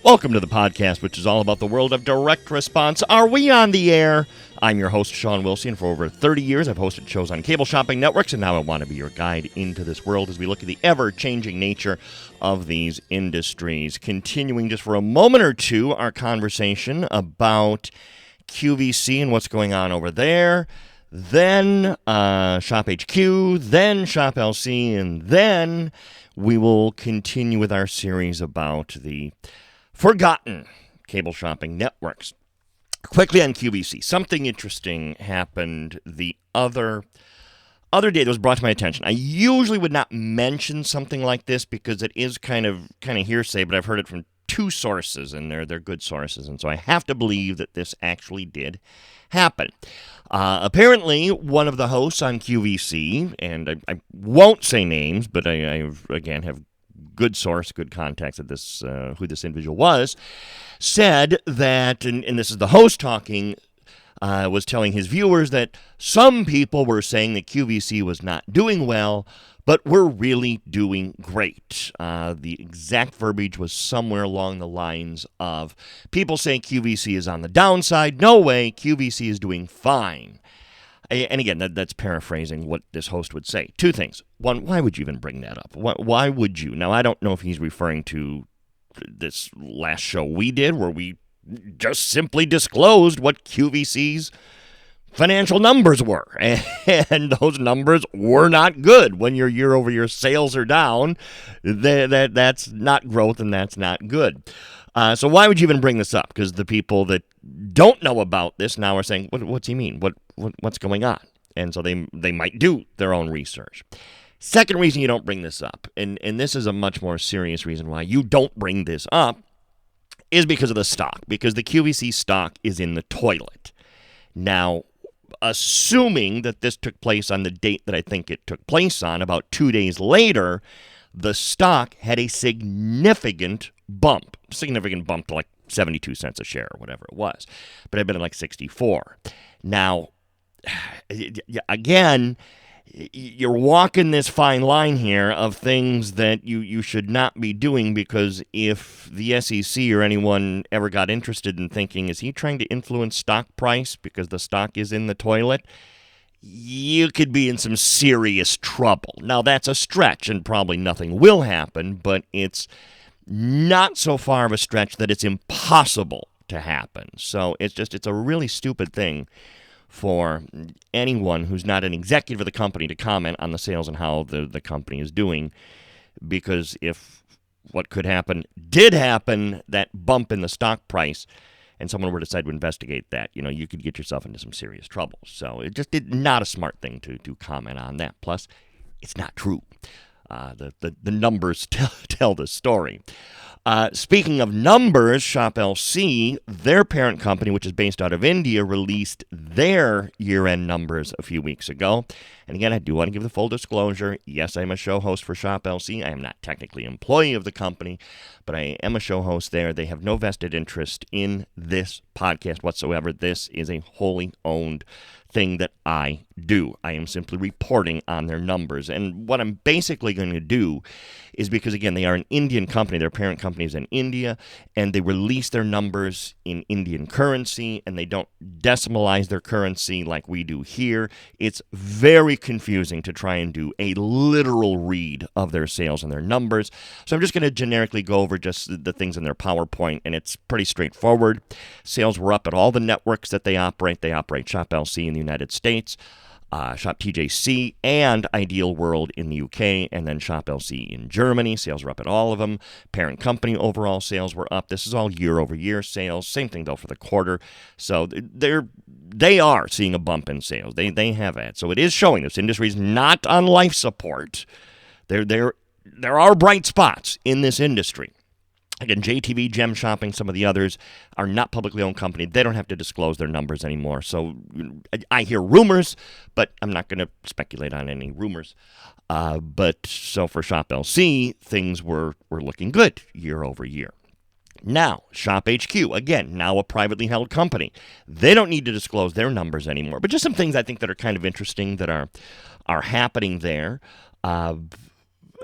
Welcome to the podcast, which is all about the world of direct response. Are we on the air? I'm your host, Sean Wilson. For over 30 years, I've hosted shows on cable shopping networks, and now I want to be your guide into this world as we look at the ever-changing nature of these industries. Continuing just for a moment or two, our conversation about QVC and what's going on over there, then ShopHQ, then ShopLC, and then we will continue with our series about the forgotten cable shopping networks. Quickly on QVC, something interesting happened the other day that was brought to my attention. I usually would not mention something like this because it is kind of hearsay, but I've heard it from two sources, and they're good sources, and so I have to believe that this actually did happen. Apparently, one of the hosts on QVC, and I won't say names, but I again have good source, good context of this, who this individual was, said that, and this is the host talking, was telling his viewers that some people were saying that QVC was not doing well, but we're really doing great. The exact verbiage was somewhere along the lines of, people saying QVC is on the downside. No way, QVC is doing fine. And again, that's paraphrasing what this host would say. Two things. One, why would you even bring that up? Why would you? Now, I don't know if he's referring to this last show we did where we just simply disclosed what QVC's financial numbers were. And those numbers were not good. When your year-over-year sales are down, that's not growth and that's not good. So why would you even bring this up? Because the people that don't know about this now are saying, what's he mean? What's going on? And so they might do their own research. Second reason you don't bring this up, and this is a much more serious reason why you don't bring this up, is because of the stock. Because the QVC stock is in the toilet. Now, assuming that this took place on the date that I think it took place on, about 2 days later, the stock had a significant bump to like 72 cents a share or whatever it was. But it had been at like 64. Now, again, you're walking this fine line here of things that you should not be doing, because if the SEC or anyone ever got interested in thinking, is he trying to influence stock price because the stock is in the toilet, you could be in some serious trouble. Now, that's a stretch, and probably nothing will happen, but it's not so far of a stretch that it's impossible to happen. So it's a really stupid thing for anyone who's not an executive of the company to comment on the sales and how the company is doing, because if what could happen did happen, that bump in the stock price, and someone were to decide to investigate that, you could get yourself into some serious trouble. So it just not a smart thing to comment on that. Plus, it's not true. The numbers tell the story. Speaking of numbers, ShopLC, their parent company, which is based out of India, released their year-end numbers a few weeks ago. And again, I do want to give the full disclosure. Yes, I'm a show host for ShopLC. I am not technically an employee of the company, but I am a show host there. They have no vested interest in this podcast whatsoever. This is a wholly owned thing that I do. I am simply reporting on their numbers. And what I'm basically going to do is, because, again, they are an Indian company. Their parent company is in India, and they release their numbers in Indian currency, and they don't decimalize their currency like we do here. It's very confusing to try and do a literal read of their sales and their numbers. So I'm just going to generically go over just the things in their PowerPoint, and it's pretty straightforward. Sales were up at all the networks that they operate. They operate ShopLC in the United States, ShopTJC and Ideal World in the UK, and then ShopLC in Germany. Sales were up at all of them. Parent company overall sales were up. This is all year-over-year sales. Same thing, though, for the quarter. So they are seeing a bump in sales. They have that. So it is showing this industry is not on life support. There are bright spots in this industry. Again, JTV, Gem Shopping, some of the others are not publicly owned company. They don't have to disclose their numbers anymore. So I hear rumors, but I'm not going to speculate on any rumors. But so for ShopLC, things were looking good year over year. Now, ShopHQ, again, now a privately held company. They don't need to disclose their numbers anymore. But just some things I think that are kind of interesting that are happening there.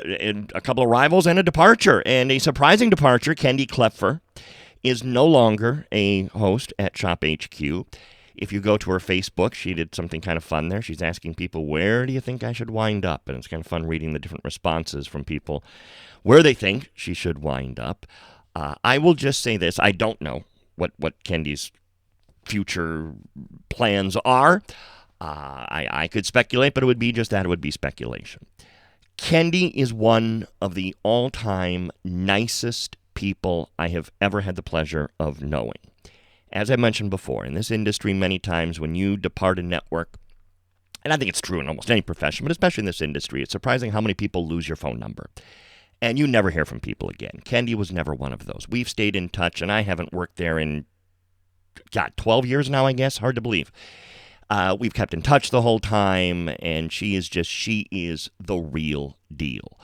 and a couple of arrivals and a departure, and a surprising departure. Kendi Kleffer is no longer a host at ShopHQ. If you go to her Facebook, she did something kind of fun there. She's asking people, where do you think I should wind up? And it's kind of fun reading the different responses from people where they think she should wind up. I will just say this. I don't know what Kendi's future plans are. I could speculate, but it would be just that. It would be speculation. Kendi is one of the all-time nicest people I have ever had the pleasure of knowing. As I mentioned before, in this industry, many times when you depart a network, and I think it's true in almost any profession, but especially in this industry, it's surprising how many people lose your phone number. And you never hear from people again. Kendi was never one of those. We've stayed in touch, and I haven't worked there in, 12 years now, I guess. Hard to believe. We've kept in touch the whole time, and she is the real deal.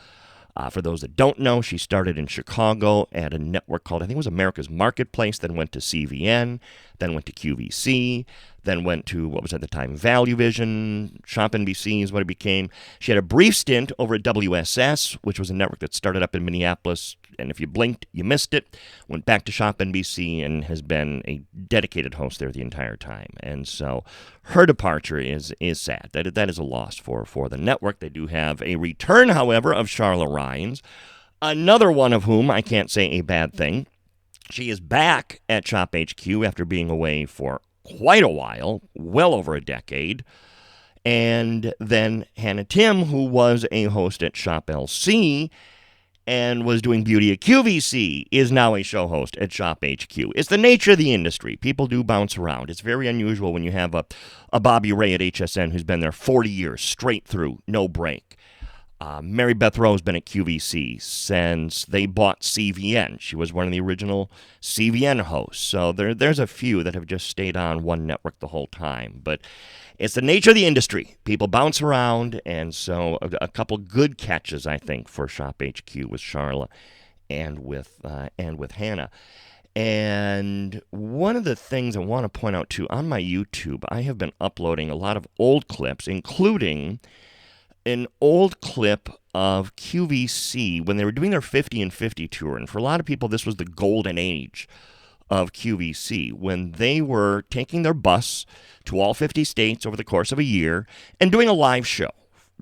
For those that don't know, she started in Chicago at a network called, I think it was America's Marketplace, then went to CVN, then went to QVC, then went to, what was at the time, Value Vision, Shop NBC is what it became. She had a brief stint over at WSS, which was a network that started up in Minneapolis, and if you blinked, you missed it. Went back to Shop NBC and has been a dedicated host there the entire time. And so her departure is sad. That is a loss for the network. They do have a return, however, of Charla Rhines, another one of whom I can't say a bad thing. She is back at ShopHQ after being away for quite a while, well over a decade. And then Hannah Tim, who was a host at ShopLC and was doing beauty at QVC, is now a show host at ShopHQ. It's the nature of the industry. People do bounce around. It's very unusual when you have a Bobby Ray at HSN who's been there 40 years, straight through, no break. Mary Beth Rowe's been at QVC since they bought CVN. She was one of the original CVN hosts. So there's a few that have just stayed on one network the whole time. But it's the nature of the industry. People bounce around, and so a couple good catches, I think, for ShopHQ with Charla and with Hannah. And one of the things I want to point out, too, on my YouTube, I have been uploading a lot of old clips, including an old clip of QVC when they were doing their 50 and 50 tour. And for a lot of people, this was the golden age of QVC, when they were taking their bus to all 50 states over the course of a year and doing a live show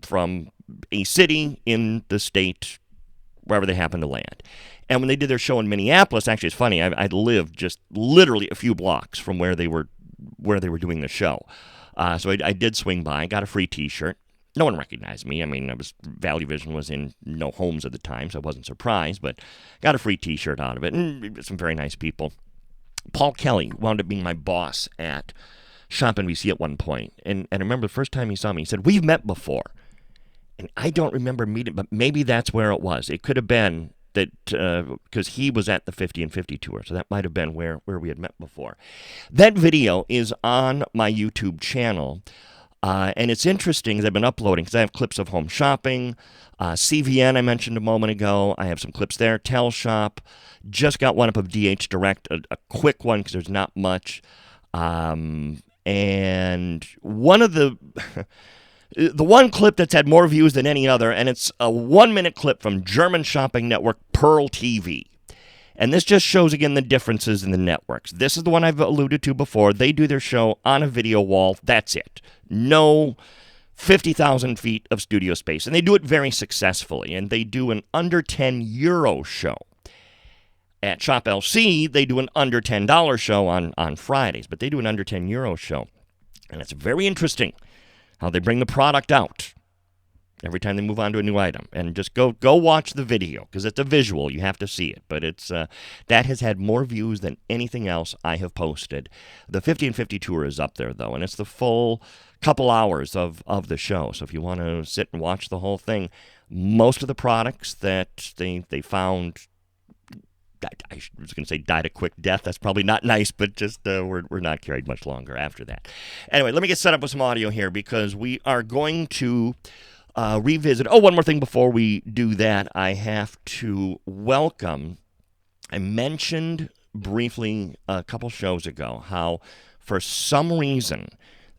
from a city in the state, wherever they happened to land. And when they did their show in Minneapolis, actually, it's funny, I lived just literally a few blocks from where they were doing the show. So I did swing by, got a free T-shirt. No one recognized me. I mean, Value Vision was in no homes at the time, so I wasn't surprised, but got a free T-shirt out of it, and some very nice people. Paul Kelly wound up being my boss at Shop NBC at one point, and I remember the first time he saw me, he said, "We've met before." And I don't remember meeting, but maybe that's where it was. It could have been that, because he was at the 50 and 50 tour, so that might have been where we had met before. That video is on my YouTube channel. And it's interesting because I've been uploading, because I have clips of home shopping, CVN I mentioned a moment ago. I have some clips there. TelShop. Just got one up of DH Direct, a quick one because there's not much. And one of the one clip that's had more views than any other, and it's a 1-minute clip from German shopping network Pearl TV. And this just shows, again, the differences in the networks. This is the one I've alluded to before. They do their show on a video wall. That's it. No 50,000 feet of studio space. And they do it very successfully. And they do an under €10 show. At ShopLC, they do an under $10 show on Fridays. But they do an under €10 show. And it's very interesting how they bring the product out every time they move on to a new item. And just go watch the video, because it's a visual. You have to see it. But it's that has had more views than anything else I have posted. The 50 and 50 tour is up there, though, and it's the full couple hours of the show. So if you want to sit and watch the whole thing, most of the products that they found, I was going to say died a quick death. That's probably not nice, but just we're not carried much longer after that. Anyway, let me get set up with some audio here, because we are going to revisit. Oh, one more thing before we do that. I have to welcome, I mentioned briefly a couple shows ago how for some reason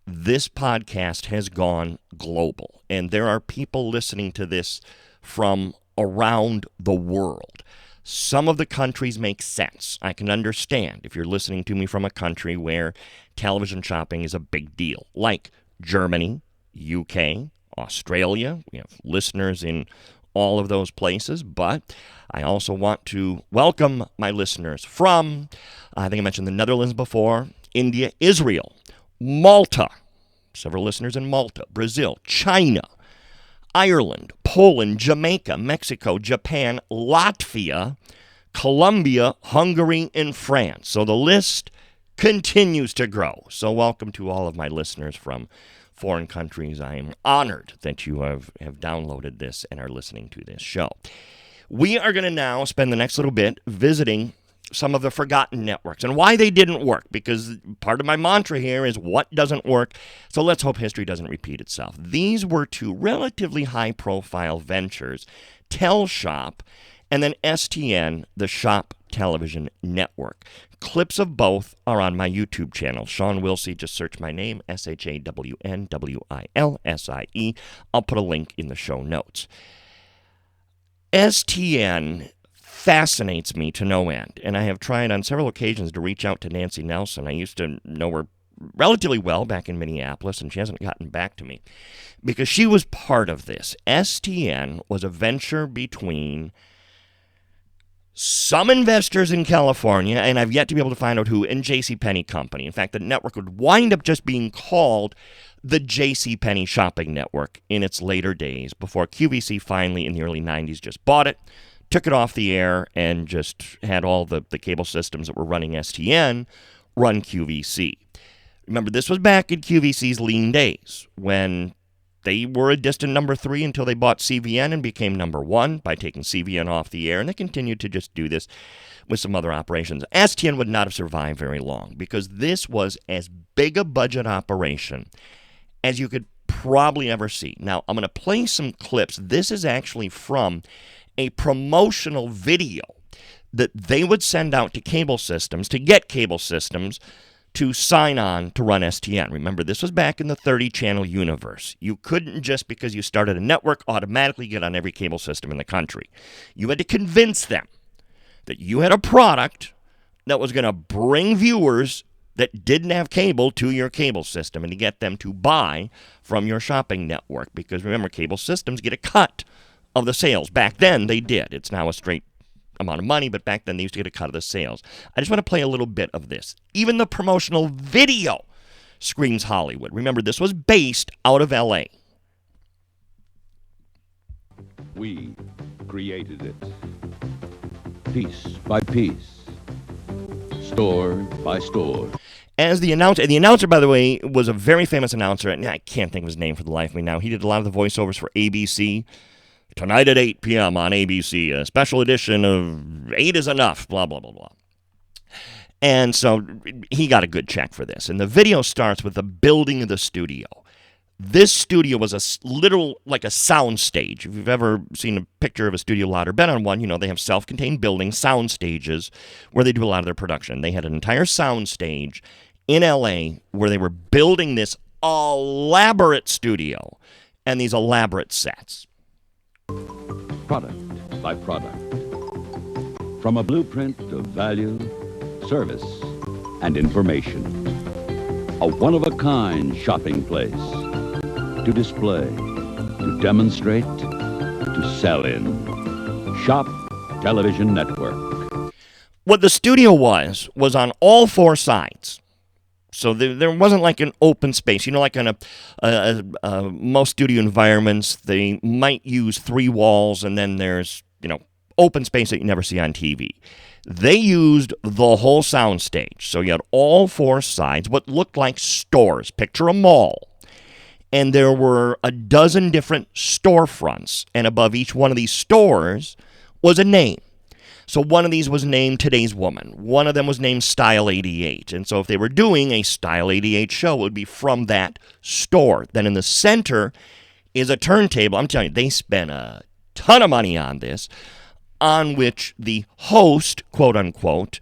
this podcast has gone global, and there are people listening to this from around the world. Some of the countries make sense. I can understand if you're listening to me from a country where television shopping is a big deal, like Germany, UK, Australia. We have listeners in all of those places, but I also want to welcome my listeners from, I think I mentioned the Netherlands before, India, Israel, Malta, several listeners in Malta, Brazil, China, Ireland, Poland, Jamaica, Mexico, Japan, Latvia, Colombia, Hungary, and France. So the list continues to grow. So welcome to all of my listeners from foreign countries. I am honored that you have downloaded this and are listening to this show. We are going to now spend the next little bit visiting some of the forgotten networks and why they didn't work, because part of my mantra here is what doesn't work, so let's hope history doesn't repeat itself. These were two relatively high-profile ventures, TelShop and then STN, the Shop Television Network. Clips of both are on my YouTube channel, Shawn Wilsie. Just search my name, ShawnWilsie. I'll put a link in the show notes. STN fascinates me to no end, and I have tried on several occasions to reach out to Nancy Nelson. I used to know her relatively well back in Minneapolis, and she hasn't gotten back to me because she was part of this. STN was a venture between some investors in California, and I've yet to be able to find out who, and JCPenney Company. In fact, the network would wind up just being called the JCPenney Shopping Network in its later days, before QVC finally in the early 90s just bought it, took it off the air, and just had all the cable systems that were running STN run QVC. Remember, this was back in QVC's lean days, when they were a distant number 3 until they bought CVN and became number 1 by taking CVN off the air, and they continued to just do this with some other operations. STN would not have survived very long, because this was as big a budget operation as you could probably ever see. Now, I'm going to play some clips. This is actually from a promotional video that they would send out to cable systems to get cable systems to sign on to run STN. Remember, this was back in the 30-channel universe. You couldn't just because you started a network automatically get on every cable system in the country. You had to convince them that you had a product that was going to bring viewers that didn't have cable to your cable system and to get them to buy from your shopping network. Because remember, cable systems get a cut of the sales. Back then, they did. It's now a straight amount of money, but back then they used to get a cut of the sales. I just want to play a little bit of this. Even the promotional video screams Hollywood. Remember, this was based out of LA. We created it. Piece by piece. Store by store. As the announcer, by the way, was a very famous announcer, and I can't think of his name for the life of me now. He did a lot of the voiceovers for ABC. Tonight at 8 p.m. on ABC, a special edition of 8 is Enough, blah, blah, blah, blah. And so he got a good check for this. And the video starts with the building of the studio. This studio was a literal, like a sound stage. If you've ever seen a picture of a studio lot or been on one, you know they have self-contained buildings, sound stages, where they do a lot of their production. They had an entire sound stage in LA where they were building this elaborate studio and these elaborate sets. Product by product. From a blueprint of value, service, and information. A one-of-a-kind shopping place. To display, to demonstrate, to sell in. Shop Television Network. What the studio was on all 4 sides. So there wasn't like an open space. You know, like on most studio environments, they might use 3 walls and then there's, open space that you never see on TV. They used the whole sound stage. So you had all 4 sides, what looked like stores. Picture a mall. And there were a dozen different storefronts. And above each one of these stores was a name. So one of these was named Today's Woman. One of them was named Style 88. And so if they were doing a Style 88 show, it would be from that store. Then in the center is a turntable. I'm telling you, they spent a ton of money on this, on which the host, quote unquote,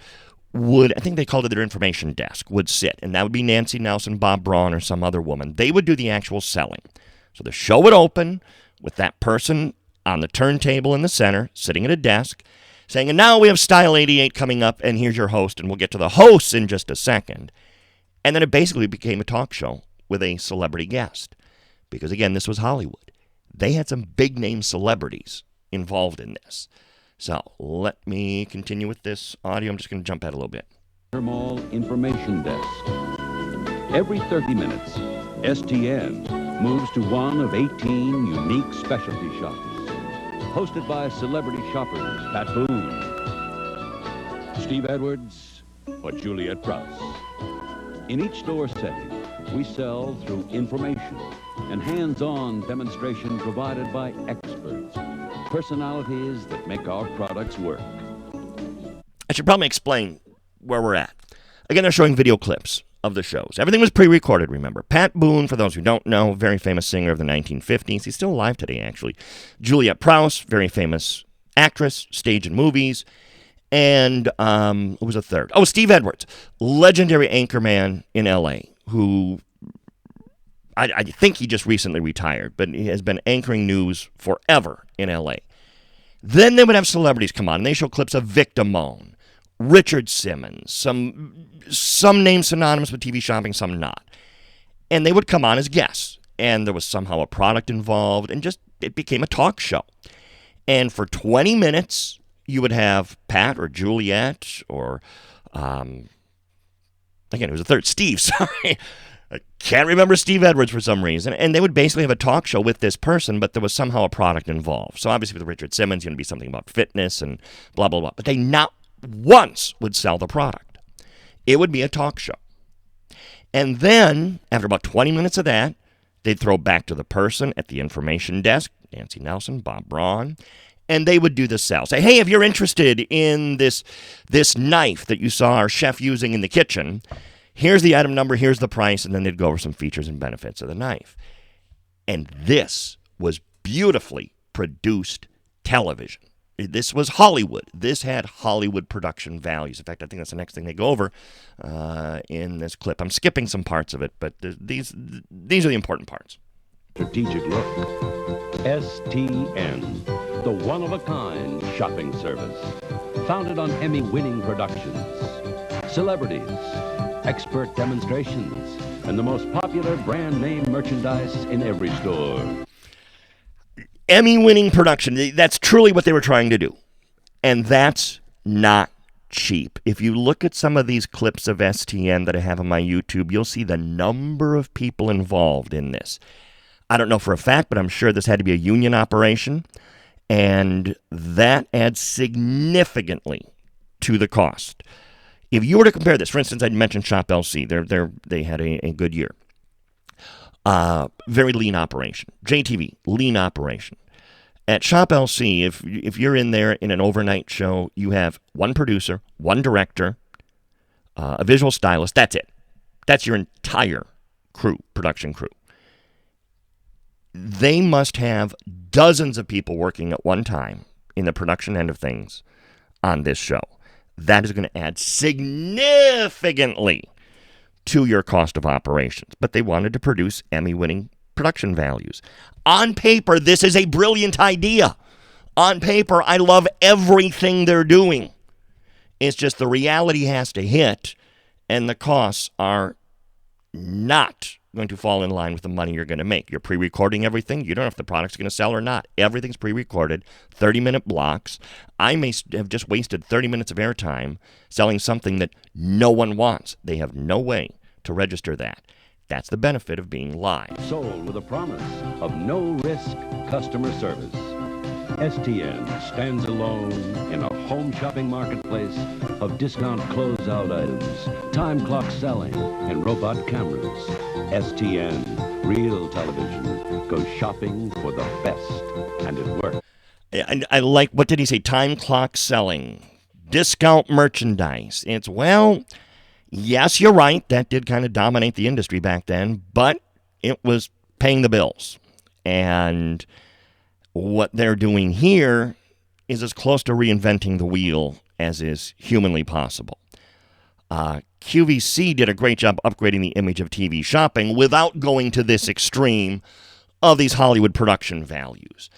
would, I think they called it their information desk, would sit. And that would be Nancy Nelson, Bob Braun, or some other woman. They would do the actual selling. So the show would open with that person on the turntable in the center, sitting at a desk, saying, and now we have Style 88 coming up, and here's your host, and we'll get to the hosts in just a second. And then it basically became a talk show with a celebrity guest. Because, again, this was Hollywood. They had some big-name celebrities involved in this. So let me continue with this audio. I'm just going to jump ahead a little bit. Mall information desk. Every 30 minutes, STN moves to one of 18 unique specialty shops. Hosted by celebrity shoppers Pat Boone, Steve Edwards, or Juliet Prowse. In each store setting, we sell through information and hands-on demonstration provided by experts, personalities that make our products work. I should probably explain where we're at. Again, they're showing video clips of the shows. Everything was pre-recorded, remember. Pat Boone, for those who don't know, very famous singer of the 1950s. He's still alive today, actually. Juliet Prowse, very famous actress, stage and movies. And who was a third? Oh, Steve Edwards, legendary anchorman in L.A., who I think he just recently retired, but he has been anchoring news forever in L.A. Then they would have celebrities come on, and they show clips of Vic Damone, Richard Simmons, some names synonymous with TV shopping, some not. And they would come on as guests, and there was somehow a product involved, and just it became a talk show. And for 20 minutes, you would have Pat or Juliet or, again, it was a third, Steve, sorry. I can't remember Steve Edwards for some reason. And they would basically have a talk show with this person, but there was somehow a product involved. So obviously with Richard Simmons, going to be something about fitness and blah, blah, blah. But they not once would sell the product. It would be a talk show. And then, after about 20 minutes of that, they'd throw back to the person at the information desk, Nancy Nelson, Bob Braun, and they would do the sell. Say, hey, if you're interested in this knife that you saw our chef using in the kitchen, here's the item number, here's the price, and then they'd go over some features and benefits of the knife. And this was beautifully produced television. This was Hollywood. This had Hollywood production values. In fact, I think that's the next thing they go over in this clip. I'm skipping some parts of it, but these are the important parts. Strategic look. STN, the one-of-a-kind shopping service. Founded on Emmy-winning productions, celebrities, expert demonstrations, and the most popular brand name merchandise in every store. Emmy-winning production. That's truly what they were trying to do. And that's not cheap. If you look at some of these clips of STN that I have on my YouTube, you'll see the number of people involved in this. I don't know for a fact, but I'm sure this had to be a union operation. And that adds significantly to the cost. If you were to compare this, for instance, I'd mentioned ShopLC. They had a good year. Very lean operation. JTV, lean operation. At ShopLC, if you're in there in an overnight show, you have one producer, one director, a visual stylist. That's it. That's your entire crew, production crew. They must have dozens of people working at one time in the production end of things on this show. That is going to add significantly to your cost of operations. But they wanted to produce Emmy-winning production values. On paper, this is a brilliant idea. On paper, I love everything they're doing. It's just the reality has to hit, and the costs are not going to fall in line with the money you're going to make. You're pre-recording everything. You don't know if the product's going to sell or not. Everything's pre-recorded, 30-minute blocks. I may have just wasted 30 minutes of airtime selling something that no one wants. They have no way to register that. That's the benefit of being live. Sold with a promise of no-risk customer service. STN stands alone in a home shopping marketplace of discount closeout items, time clock selling, and robot cameras. STN, real television, goes shopping for the best, and it works. I like, what did he say? Time clock selling, discount merchandise. It's, well, yes, you're right. That did kind of dominate the industry back then, but it was paying the bills. And what they're doing here is as close to reinventing the wheel as is humanly possible. QVC did a great job upgrading the image of TV shopping without going to this extreme of these Hollywood production values.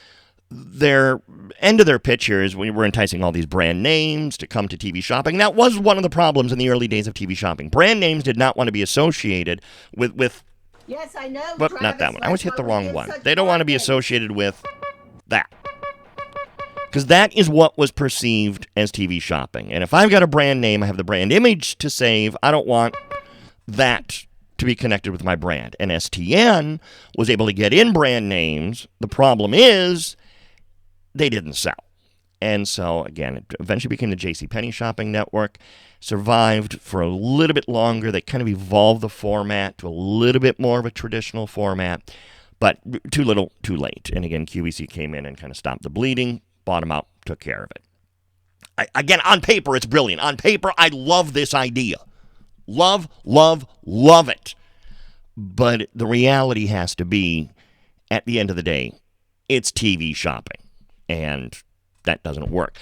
their end of their pitch here is we were enticing all these brand names to come to TV shopping. That was one of the problems in the early days of TV shopping. Brand names did not want to be associated with Yes, I know. well, not that one. I always hit the wrong one. They don't want to be associated with that. Because that is what was perceived as TV shopping. And if I've got a brand name, I have the brand image to save. I don't want that to be connected with my brand. And STN was able to get in brand names. The problem is they didn't sell. And so, again, it eventually became the JCPenney Shopping Network. Survived for a little bit longer. They kind of evolved the format to a little bit more of a traditional format. But too little, too late. And again, QVC came in and kind of stopped the bleeding, bought them out, took care of it. Again, on paper, it's brilliant. On paper, I love this idea. Love, love, love it. But the reality has to be, at the end of the day, it's TV shopping. And that doesn't work.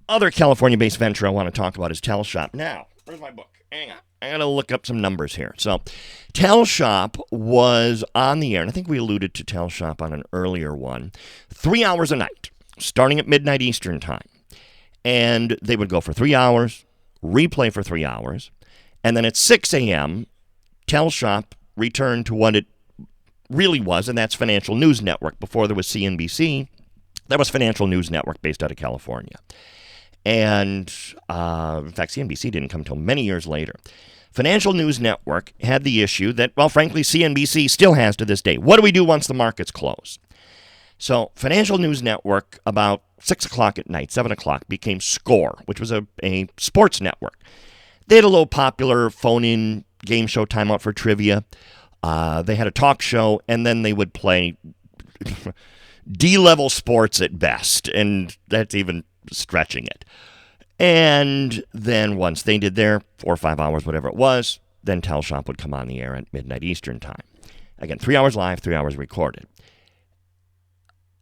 Other California-based venture I want to talk about is TelShop. Now, where's my book? Hang on. I got to look up some numbers here. So, TelShop was on the air, and I think we alluded to TelShop on an earlier one, 3 hours a night, starting at midnight Eastern time. And they would go for 3 hours, replay for 3 hours, and then at 6 a.m., TelShop returned to what it really was, and that's Financial News Network. Before there was CNBC, that was Financial News Network based out of California. And, in fact, CNBC didn't come until many years later. Financial News Network had the issue that, well, frankly, CNBC still has to this day. What do we do once the markets close? So Financial News Network, about 6 o'clock at night, 7 o'clock, became Score, which was a sports network. They had a little popular phone-in game show, Time Out for Trivia. They had a talk show, and then they would play D-level sports at best, and that's even stretching it. And then once they did their 4 or 5 hours, whatever it was, then TelShop would come on the air at midnight Eastern time. Again, 3 hours live, 3 hours recorded.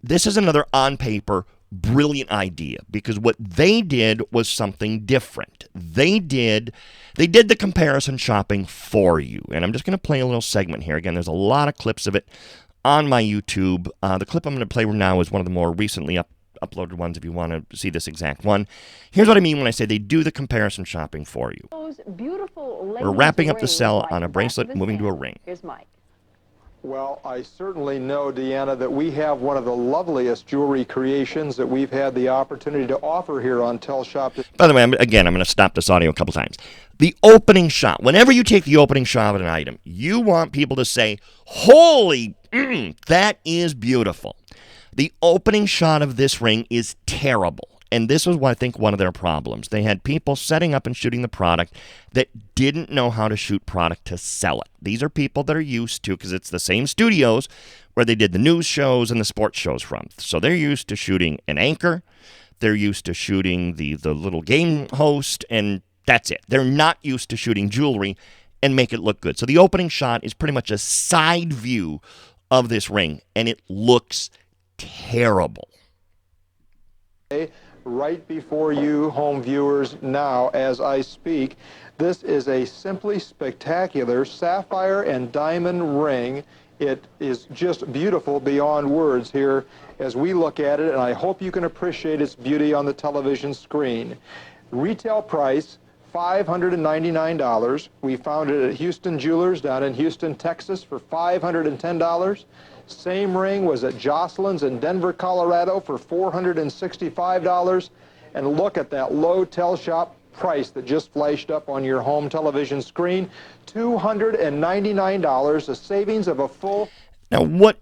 This is another on-paper brilliant idea because what they did was something different. They did the comparison shopping for you. And I'm just going to play a little segment here. Again, there's a lot of clips of it on my YouTube. The clip I'm going to play now is one of the more recently uploaded ones if you want to see this exact one. Here's what I mean when I say they do the comparison shopping for you. We're wrapping up the cell on a bracelet, moving to a ring. Here's Mike. Well, I certainly know, Deanna, that we have one of the loveliest jewelry creations that we've had the opportunity to offer here on TelShop. By the way, I'm going to stop this audio a couple times. The opening shot, whenever you take the opening shot of an item, you want people to say, holy, that is beautiful. The opening shot of this ring is terrible. And this was, I think, one of their problems. They had people setting up and shooting the product that didn't know how to shoot product to sell it. These are people that are used to, because it's the same studios where they did the news shows and the sports shows from. So they're used to shooting an anchor. They're used to shooting the little game host, and that's it. They're not used to shooting jewelry and make it look good. So the opening shot is pretty much a side view of this ring, and it looks terrible. Right before you home viewers now as I speak. This is a simply spectacular sapphire and diamond ring. It is just beautiful beyond words here as we look at it, and I hope you can appreciate its beauty on the television screen. Retail price, $599. We found it at Houston Jewelers down in Houston, Texas for $510. Same ring was at Jocelyn's in Denver, Colorado for $465. And look at that low TelShop price that just flashed up on your home television screen, $299, a savings of a full... Now, what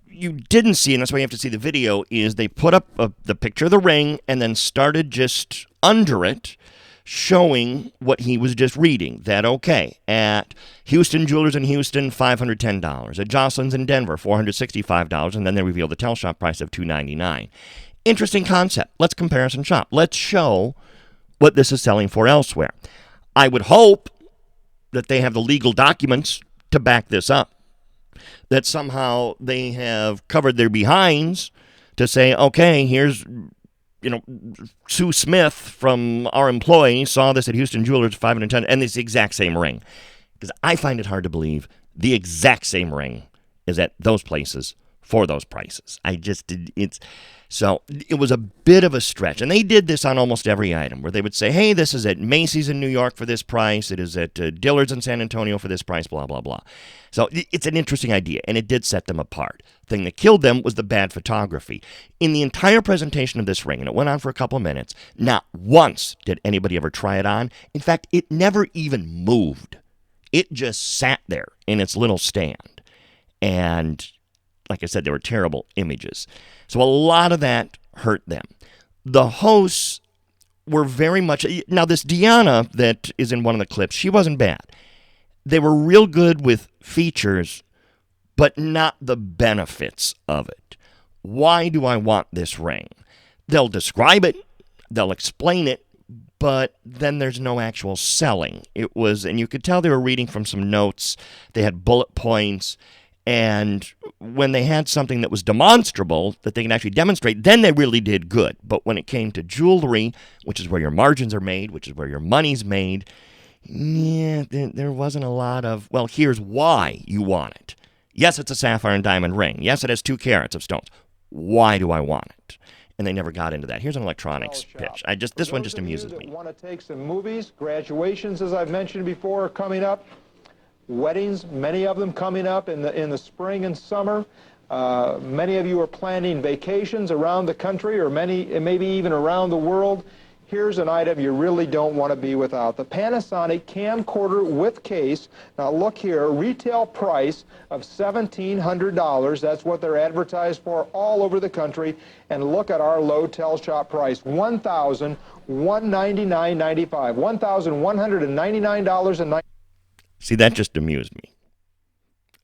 you didn't see, and that's why you have to see the video, is they put up the picture of the ring and then started just under it, showing what he was just reading. That, okay, at Houston Jewelers in Houston, $510. At Jocelyn's in Denver, $465. And then they revealed the TelShop price of $299. Interesting concept. Let's comparison shop. Let's show what this is selling for elsewhere. I would hope that they have the legal documents to back this up. That somehow they have covered their behinds to say, okay, here's... Sue Smith from our employee saw this at Houston Jewelers, $510, and it's the exact same ring. Because I find it hard to believe the exact same ring is at those places for those prices. So it was a bit of a stretch. And they did this on almost every item where they would say, hey, this is at Macy's in New York for this price. It is at Dillard's in San Antonio for this price, blah, blah, blah. So it's an interesting idea, and it did set them apart. The thing that killed them was the bad photography. In the entire presentation of this ring, and it went on for a couple of minutes, not once did anybody ever try it on. In fact, it never even moved. It just sat there in its little stand. And like I said, they were terrible images. So a lot of that hurt them. The hosts were very much... Now, this Deanna that is in one of the clips, she wasn't bad. They were real good with features, but not the benefits of it. Why do I want this ring? They'll describe it, they'll explain it, but then there's no actual selling. It was, and you could tell they were reading from some notes. They had bullet points. And when they had something that was demonstrable, that they can actually demonstrate, then they really did good. But when it came to jewelry, which is where your margins are made, which is where your money's made, yeah, there wasn't a lot of, well, here's why you want it. Yes, it's a sapphire and diamond ring. Yes, it has 2 carats of stones. Why do I want it? And they never got into that. Here's an electronics pitch. This one just amuses me. Want to take some movies, graduations, as I've mentioned before, are coming up. Weddings, many of them coming up in the spring and summer. Many of you are planning vacations around the country, or maybe even around the world. Here's an item you really don't want to be without. The Panasonic camcorder with case. Now look here, retail price of $1,700. That's what they're advertised for all over the country. And look at our low TelShop price, $1,199.95. $1,199.90. See, that just amused me.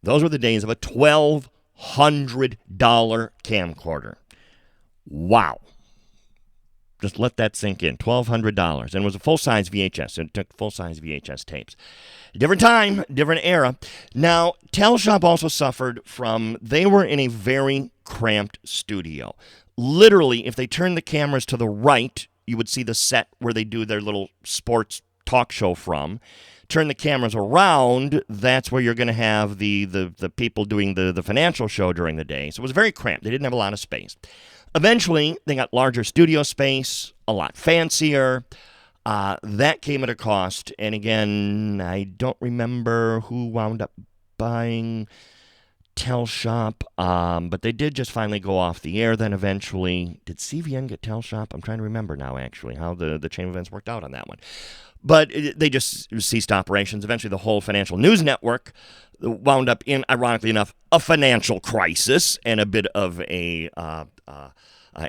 Those were the days of a $1,200 camcorder. Wow. Just let that sink in. $1,200. And it was a full-size VHS. It took full-size VHS tapes. Different time, different era. Now, TelShop also suffered from, they were in a very cramped studio. Literally, if they turned the cameras to the right, you would see the set where they do their little sports talk show from. Turn the cameras around, that's where you're going to have the people doing the financial show during the day. So it was very cramped. They didn't have a lot of space. Eventually, they got larger studio space, a lot fancier. That came at a cost. And again, I don't remember who wound up buying TelShop, but they did just finally go off the air then eventually. Did CVN get TelShop? I'm trying to remember now, actually, how the chain of events worked out on that one. But they just ceased operations. Eventually, the whole financial news network wound up in, ironically enough, a financial crisis and a bit of a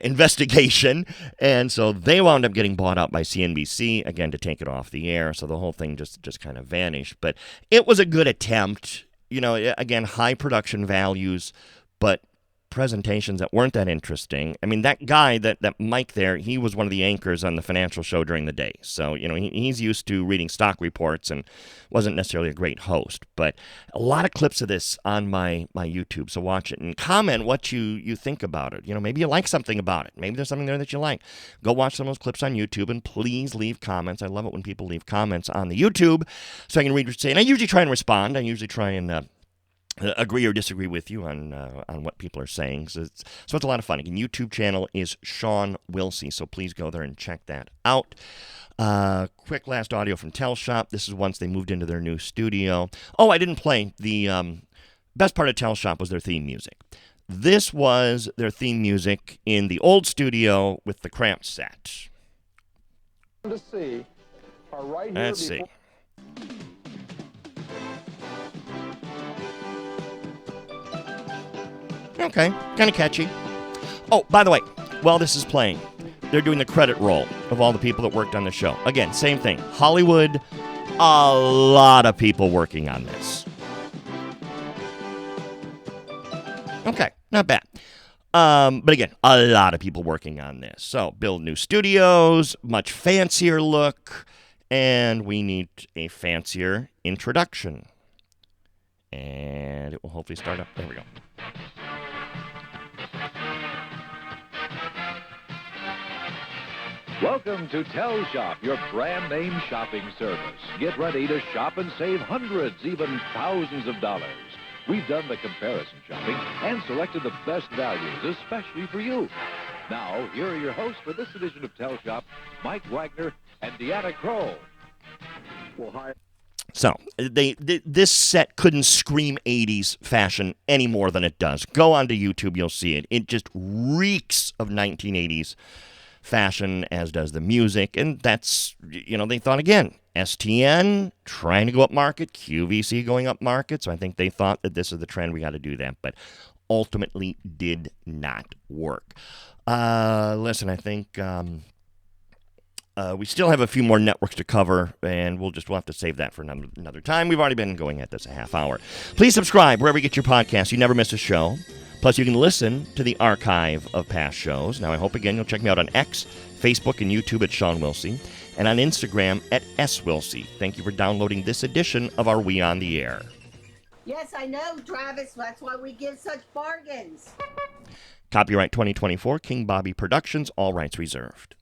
investigation. And so they wound up getting bought out by CNBC, again, to take it off the air. So the whole thing just kind of vanished. But it was a good attempt. You know, again, high production values, but presentations that weren't that interesting. I mean, that guy, that Mike there, he was one of the anchors on the financial show during the day. So, you know, he's used to reading stock reports and wasn't necessarily a great host. But a lot of clips of this on my YouTube, so watch it and comment what you think about it. You know, maybe you like something about it. Maybe there's something there that you like. Go watch some of those clips on YouTube and please leave comments. I love it when people leave comments on the YouTube so I can read what you say. And I usually try and respond. I usually try and agree or disagree with you on what people are saying. So it's a lot of fun. Again, YouTube channel is Sean Wilsey, so please go there and check that out. Quick last audio from TelShop. This is once they moved into their new studio. Oh, I didn't play. The best part of TelShop was their theme music. This was their theme music in the old studio with the cramped set. To see are right here. Let's see. Okay, kind of catchy. Oh, by the way, while this is playing, they're doing the credit roll of all the people that worked on the show. Again, same thing. Hollywood, a lot of people working on this. Okay, not bad. But again, a lot of people working on this. So, build new studios, much fancier look, and we need a fancier introduction. And it will hopefully start up. There we go. Welcome to TelShop, your brand name shopping service. Get ready to shop and save hundreds, even thousands of dollars. We've done the comparison shopping and selected the best values, especially for you. Now, here are your hosts for this edition of TelShop, Mike Wagner and Deanna Kroll. Well, hi. So this set couldn't scream 80s fashion any more than it does. Go onto YouTube, you'll see it. It just reeks of 1980s fashion, as does the music. And that's, they thought again, STN trying to go up market, QVC going up market. So I think they thought that this is the trend, we got to do that. But ultimately did not work. Listen, I think we still have a few more networks to cover, and we'll have to save that for another time. We've already been going at this a half hour. Please subscribe wherever you get your podcasts. You never miss a show. Plus, you can listen to the archive of past shows. Now, I hope, again, you'll check me out on X, Facebook, and YouTube at Sean Wilsey, and on Instagram at SWilsey. Thank you for downloading this edition of our We On The Air. Yes, I know, Travis. That's why we give such bargains. Copyright 2024, King Bobby Productions, all rights reserved.